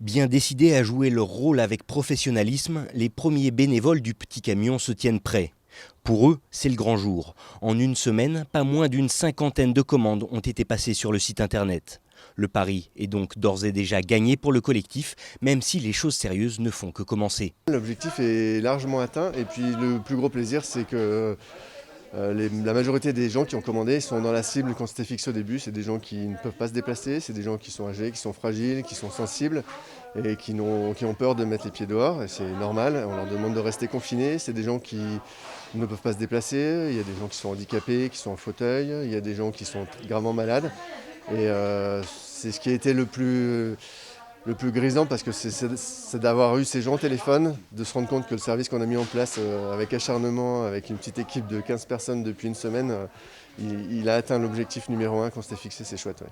Bien décidés à jouer leur rôle avec professionnalisme, les premiers bénévoles du petit camion se tiennent prêts. Pour eux, c'est le grand jour. En une semaine, pas moins d'une cinquantaine de commandes ont été passées sur le site internet. Le pari est donc d'ores et déjà gagné pour le collectif, même si les choses sérieuses ne font que commencer. L'objectif est largement atteint et puis le plus gros plaisir c'est que la majorité des gens qui ont commandé sont dans la cible qu'on s'était fixée au début. C'est des gens qui ne peuvent pas se déplacer, c'est des gens qui sont âgés, qui sont fragiles, qui sont sensibles et qui ont peur de mettre les pieds dehors. Et c'est normal, on leur demande de rester confinés. C'est des gens qui ne peuvent pas se déplacer, il y a des gens qui sont handicapés, qui sont en fauteuil, il y a des gens qui sont gravement malades. Et c'est ce qui a été le plus grisant parce que c'est d'avoir eu ces gens au téléphone, de se rendre compte que le service qu'on a mis en place avec acharnement, avec une petite équipe de 15 personnes depuis une semaine, il a atteint l'objectif numéro 1 qu'on s'était fixé, c'est chouette. Ouais.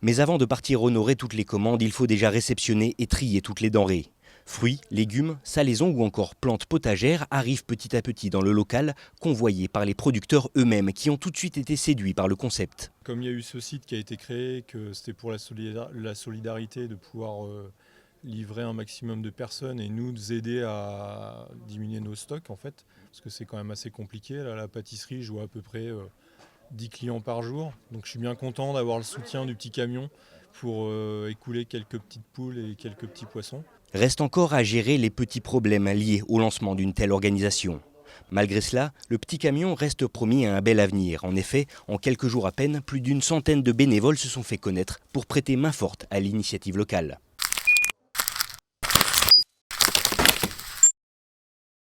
Mais avant de partir honorer toutes les commandes, il faut déjà réceptionner et trier toutes les denrées. Fruits, légumes, salaisons ou encore plantes potagères arrivent petit à petit dans le local, convoyés par les producteurs eux-mêmes qui ont tout de suite été séduits par le concept. Comme il y a eu ce site qui a été créé, que c'était pour la solidarité de pouvoir livrer un maximum de personnes et nous aider à diminuer nos stocks en fait, parce que c'est quand même assez compliqué. Là, la pâtisserie, je vois à peu près 10 clients par jour, donc je suis bien content d'avoir le soutien du petit camion pour écouler quelques petites poules et quelques petits poissons. Reste encore à gérer les petits problèmes liés au lancement d'une telle organisation. Malgré cela, le petit camion reste promis à un bel avenir. En effet, en quelques jours à peine, plus d'une centaine de bénévoles se sont fait connaître pour prêter main forte à l'initiative locale.